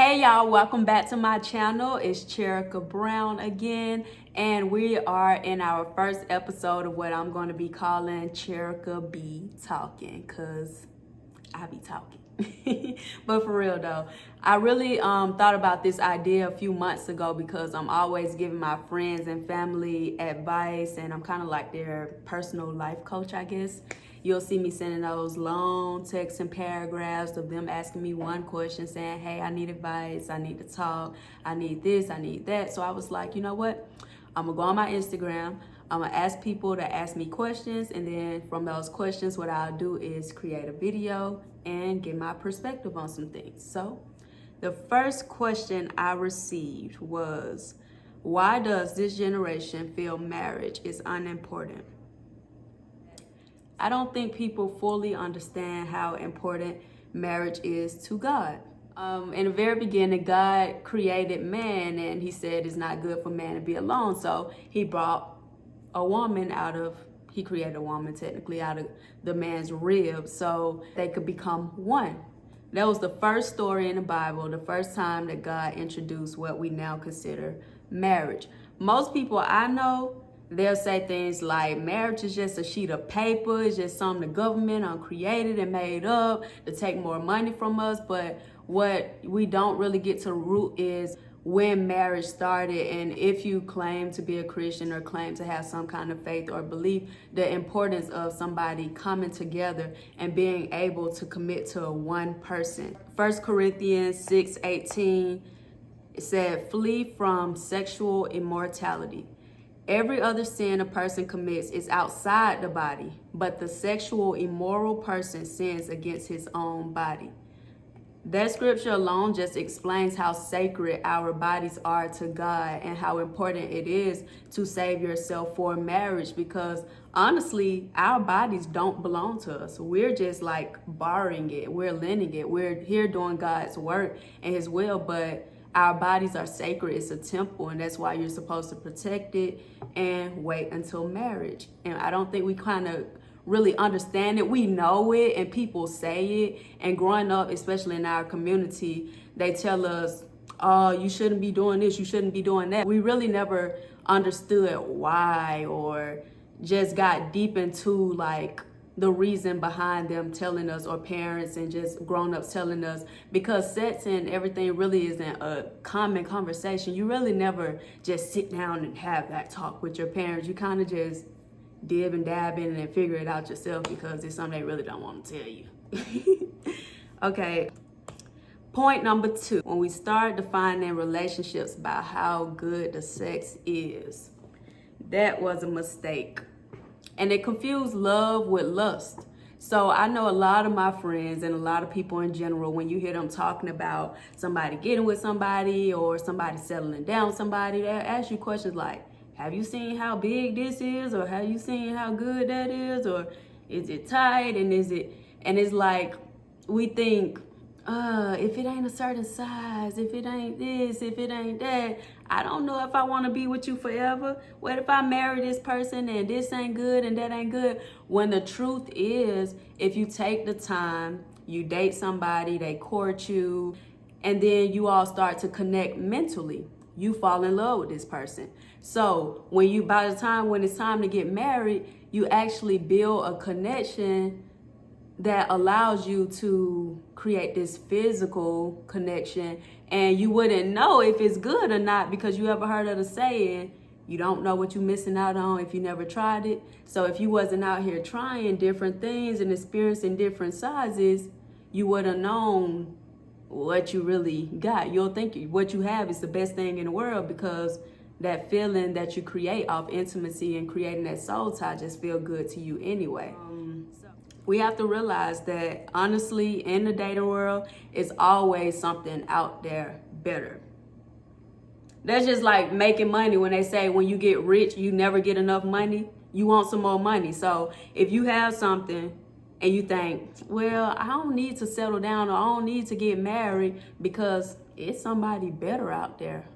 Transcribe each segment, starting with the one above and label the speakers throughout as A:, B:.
A: Hey y'all, welcome back to my channel. It's Cherrika Brown again, and we are in our first episode of what I'm going to be calling Cherrika be Talkin', cause I be talking. But for real though, I really thought about this idea a few months ago because I'm always giving my friends and family advice, and I'm kind of like their personal life coach, I guess. You'll see me sending those long texts and paragraphs of them asking me one question saying, hey, I need advice, I need to talk, I need this, I need that. So I was like, you know what? I'm gonna go on my Instagram, I'm gonna ask people to ask me questions, and then from those questions, what I'll do is create a video and get my perspective on some things. So the first question I received was, why does this generation feel marriage is unimportant? I don't think people fully understand how important marriage is to God. In the very beginning, God created man, and he said it's not good for man to be alone. So he brought a woman he created a woman technically out of the man's rib so they could become one. That was the first story in the Bible, the first time that God introduced what we now consider marriage. Most people I know, they'll say things like marriage is just a sheet of paper, it's just something the government created and made up to take more money from us. But what we don't really get to the root is when marriage started, and if you claim to be a Christian or claim to have some kind of faith or belief, the importance of somebody coming together and being able to commit to one person. 1 Corinthians 6:18, it said, flee from sexual immorality. Every other sin a person commits is outside the body, but the sexual immoral person sins against his own body. That scripture alone just explains how sacred our bodies are to God and how important it is to save yourself for marriage, because honestly, our bodies don't belong to us. We're just like borrowing it. We're lending it. We're here doing God's work and his will, but our bodies are sacred. It's a temple, and that's why you're supposed to protect it and wait until marriage. And I don't think we kind of really understand it. We know it and people say it, and growing up, especially in our community, they tell us, oh, you shouldn't be doing this, you shouldn't be doing that. We really never understood why, or just got deep into like the reason behind them telling us, or parents and just grown-ups telling us, because sex and everything really isn't a common conversation. You really never just sit down and have that talk with your parents. You kind of just dib and dab in it and figure it out yourself because it's something they really don't want to tell you. Okay, point number 2. When we start defining relationships by how good the sex is, that was a mistake. And it confused love with lust. So I know a lot of my friends and a lot of people in general, when you hear them talking about somebody getting with somebody or somebody settling down with somebody, they'll ask you questions like, have you seen how big this is? Or have you seen how good that is? Or is it tight? And it's like, we think, if it ain't a certain size, if it ain't this, if it ain't that, I don't know if I want to be with you forever. What if I marry this person and this ain't good and that ain't good? When the truth is, if you take the time, you date somebody, they court you, and then you all start to connect mentally, you fall in love with this person. So by the time when it's time to get married, you actually build a connection that allows you to create this physical connection, and you wouldn't know if it's good or not, because you ever heard of the saying, you don't know what you're missing out on if you never tried it. So if you wasn't out here trying different things and experiencing different sizes, you would have known what you really got. You'll think what you have is the best thing in the world, because that feeling that you create off intimacy and creating that soul tie just feel good to you anyway. We have to realize that honestly, in the dating world, it's always something out there better. That's just like making money. When they say when you get rich, you never get enough money. You want some more money. So if you have something and you think, well, I don't need to settle down, or I don't need to get married because it's somebody better out there.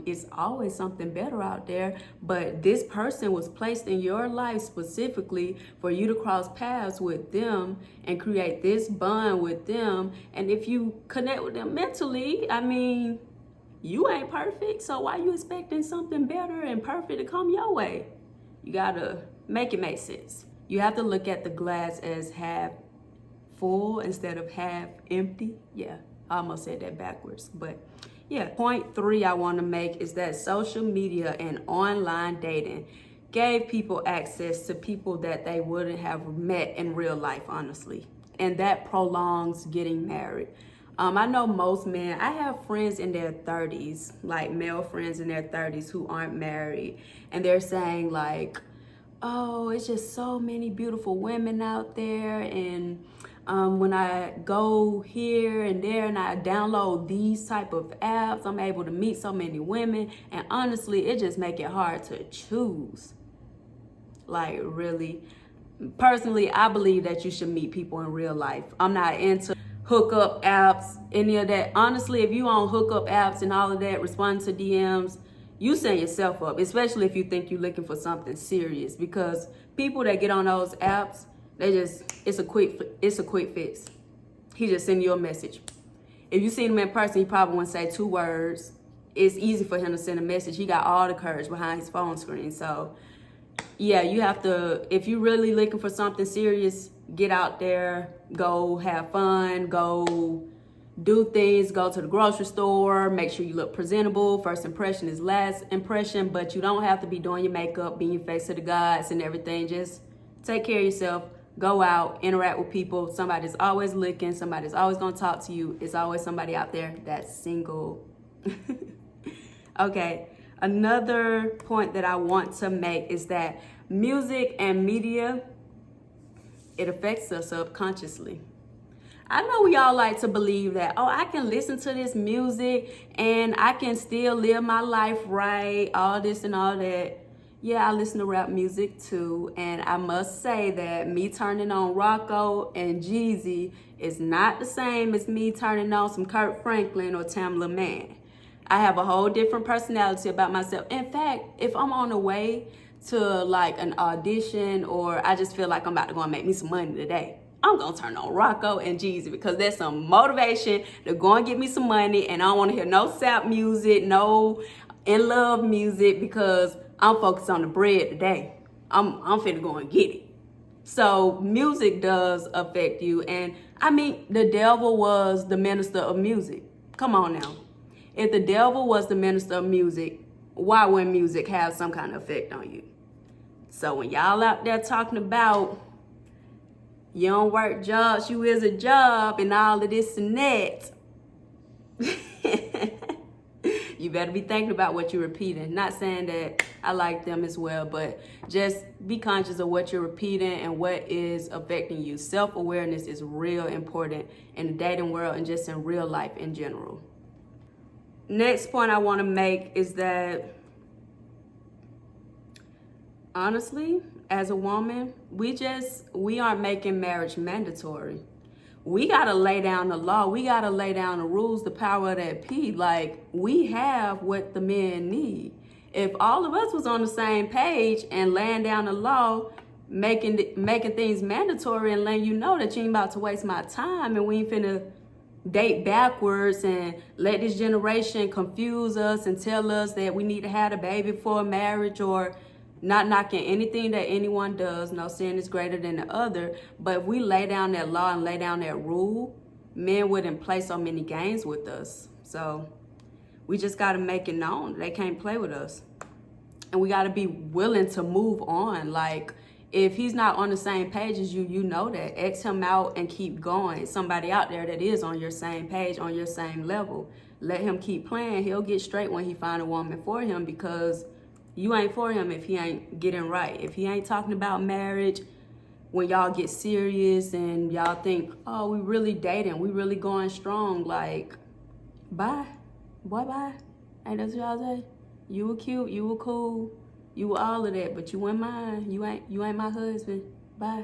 A: It's always something better out there, but this person was placed in your life specifically for you to cross paths with them and create this bond with them. And if you connect with them mentally, I mean, you ain't perfect, so why you expecting something better and perfect to come your way? You gotta make it make sense. You have to look at the glass as half full instead of half empty. Yeah, I almost said that backwards, but yeah. Point 3 I want to make is that social media and online dating gave people access to people that they wouldn't have met in real life, honestly, and that prolongs getting married. I know most men, I have friends in their 30s, like male friends in their 30s who aren't married, and they're saying like, oh, it's just so many beautiful women out there, and when I go here and there and I download these type of apps, I'm able to meet so many women, and honestly, it just make it hard to choose. Like, really, personally, I believe that you should meet people in real life. I'm not into hookup apps, any of that. Honestly, if you on hookup apps and all of that, respond to DMs, you set yourself up, especially if you think you're looking for something serious, because people that get on those apps, it's a quick fix. He just send you a message. If you see him in person, he probably won't say 2 words. It's easy for him to send a message. He got all the courage behind his phone screen. So yeah, you have to, if you're really looking for something serious, get out there, go have fun, go do things, go to the grocery store, make sure you look presentable. First impression is last impression, but you don't have to be doing your makeup, being your face to the gods and everything. Just take care of yourself, go out, interact with people. Somebody's always looking, somebody's always gonna talk to you. It's always somebody out there that's single. Okay, another point that I want to make is that music and media, it affects us subconsciously. I know we all like to believe that, oh, I can listen to this music and I can still live my life right, all this and all that. Yeah, I listen to rap music too, and I must say that me turning on Rocco and Jeezy is not the same as me turning on some Kirk Franklin or Tamla Mann. I have a whole different personality about myself. In fact, if I'm on the way to like an audition, or I just feel like I'm about to go and make me some money today, I'm gonna turn on Rocco and Jeezy, because there's some motivation to go and get me some money, and I don't wanna hear no sap music, no in love music, because I'm focused on the bread today. I'm finna go and get it. So music does affect you, and I mean, the devil was the minister of music. Come on now. If the devil was the minister of music, why wouldn't music have some kind of effect on you? So when y'all out there talking about you don't work jobs, you is a job, and all of this and that, you better be thinking about what you're repeating. Not saying that I like them as well, but just be conscious of what you're repeating and what is affecting you. Self-awareness is real important in the dating world and just in real life in general. Next point I want to make is that, honestly, as a woman, we aren't making marriage mandatory. We got to lay down the law. We got to lay down the rules, the power of that P. Like, we have what the men need. If all of us was on the same page and laying down the law, making things mandatory and letting you know that you ain't about to waste my time and we ain't finna date backwards and let this generation confuse us and tell us that we need to have a baby before marriage, or not knocking anything that anyone does. No sin is greater than the other. But if we lay down that law and lay down that rule, men wouldn't play so many games with us. So we just got to make it known they can't play with us. And we got to be willing to move on. Like, if he's not on the same page as you, you know that. X him out and keep going. Somebody out there that is on your same page, on your same level. Let him keep playing. He'll get straight when he find a woman for him, because you ain't for him if he ain't getting right. If he ain't talking about marriage, when y'all get serious and y'all think, oh, we really dating, we really going strong, like, bye. Boy, bye. Ain't that what y'all say? You were cute, you were cool, you were all of that, but you weren't mine. You ain't my husband. Bye.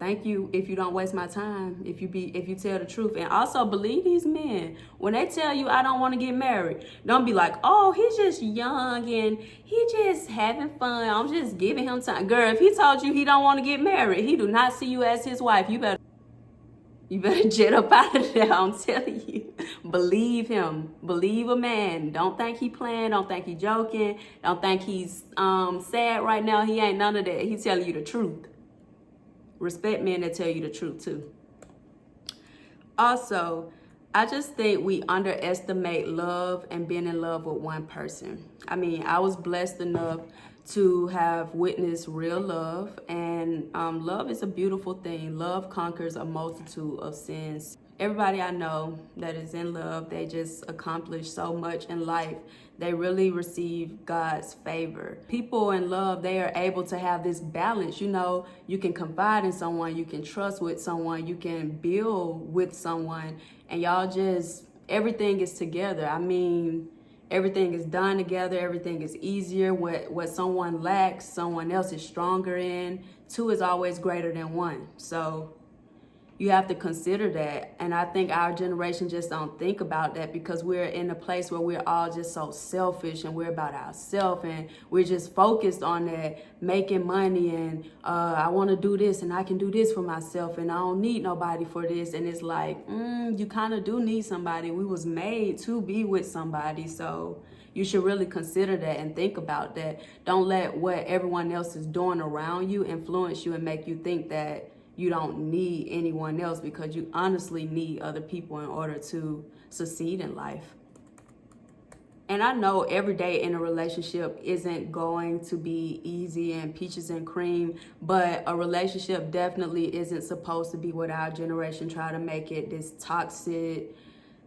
A: Thank you if you don't waste my time, if you tell the truth. And also believe these men. When they tell you I don't want to get married, don't be like, oh, he's just young and he just having fun. I'm just giving him time. Girl, if he told you he don't want to get married, he do not see you as his wife. You better jet up out of there. I'm telling you. Believe him. Believe a man. Don't think he playing. Don't think he joking. Don't think he's sad right now. He ain't none of that. He telling you the truth. Respect men that tell you the truth too. Also, I just think we underestimate love and being in love with one person. I mean, I was blessed enough to have witnessed real love, and love is a beautiful thing. Love conquers a multitude of sins. Everybody I know that is in love, they just accomplish so much in life. They really receive God's favor. People in love, they are able to have this balance. You know, you can confide in someone, you can trust with someone, you can build with someone, and y'all just, everything is together. I mean, everything is done together, everything is easier. What someone lacks, someone else is stronger in. Two is always greater than one. So you have to consider that. And I think our generation just don't think about that because we're in a place where we're all just so selfish and we're about ourselves and we're just focused on that, making money and I want to do this and I can do this for myself and I don't need nobody for this. And it's like, you kind of do need somebody. We was made to be with somebody. So you should really consider that and think about that. Don't let what everyone else is doing around you influence you and make you think that you don't need anyone else, because you honestly need other people in order to succeed in life. And I know every day in a relationship isn't going to be easy and peaches and cream, but a relationship definitely isn't supposed to be what our generation try to make it, this toxic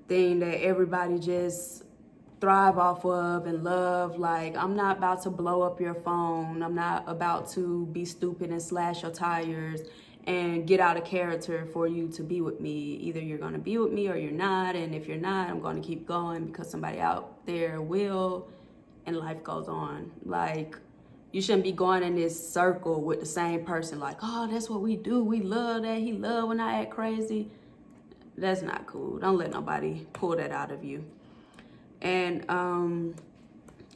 A: thing that everybody just thrive off of and love. Like, I'm not about to blow up your phone. I'm not about to be stupid and slash your tires and get out of character for you to be with me. Either you're going to be with me or you're not. And if you're not, I'm going to keep going because somebody out there will, and life goes on. Like, you shouldn't be going in this circle with the same person. Like, oh, that's what we do. We love that. He love when I act crazy. That's not cool. Don't let nobody pull that out of you. And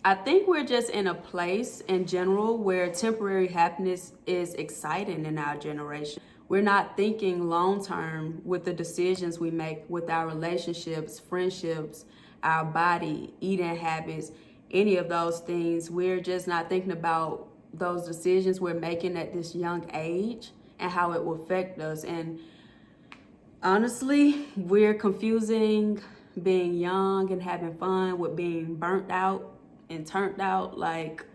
A: I think we're just in a place in general where temporary happiness is exciting in our generation. We're not thinking long term with the decisions we make with our relationships, friendships, our body, eating habits, any of those things. We're just not thinking about those decisions we're making at this young age and how it will affect us. And honestly, we're confusing being young and having fun with being burnt out and turned out. Like,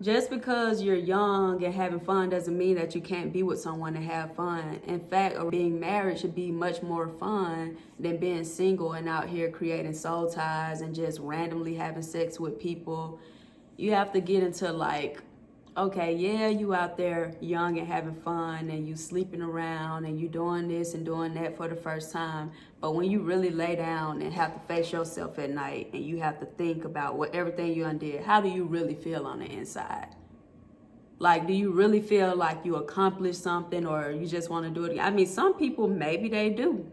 A: just because you're young and having fun doesn't mean that you can't be with someone and have fun. In fact, being married should be much more fun than being single and out here creating soul ties and just randomly having sex with people. You have to get into like, okay, yeah, you out there young and having fun and you sleeping around and you doing this and doing that for the first time. But when you really lay down and have to face yourself at night and you have to think about what everything you undid, how do you really feel on the inside? Like, do you really feel like you accomplished something or you just want to do it again? I mean, some people, maybe they do.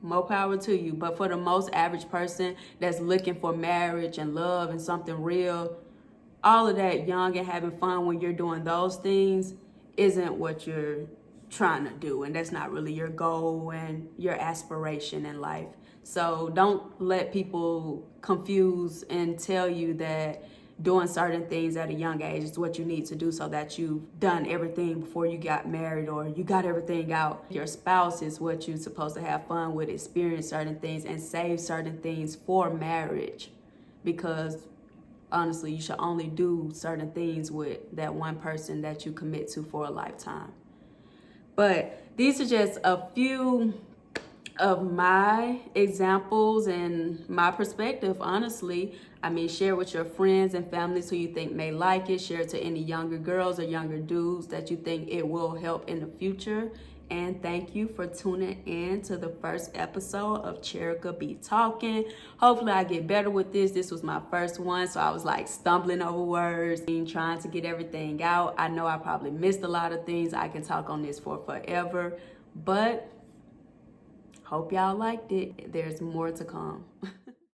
A: More power to you. But for the most average person that's looking for marriage and love and something real, all of that young and having fun when you're doing those things isn't what you're trying to do. And that's not really your goal and your aspiration in life. So don't let people confuse and tell you that doing certain things at a young age is what you need to do so that you've done everything before you got married or you got everything out. Your spouse is what you're supposed to have fun with, experience certain things and save certain things for marriage, because honestly, you should only do certain things with that one person that you commit to for a lifetime. But these are just a few of my examples and my perspective, honestly. I mean, share with your friends and families who you think may like it. Share it to any younger girls or younger dudes that you think it will help in the future. And thank you for tuning in to the first episode of Cherrika Be Talking. Hopefully I get better with this. This was my first one, so I was like stumbling over words and trying to get everything out. I know I probably missed a lot of things. I can talk on this for forever, but hope y'all liked it. There's more to come.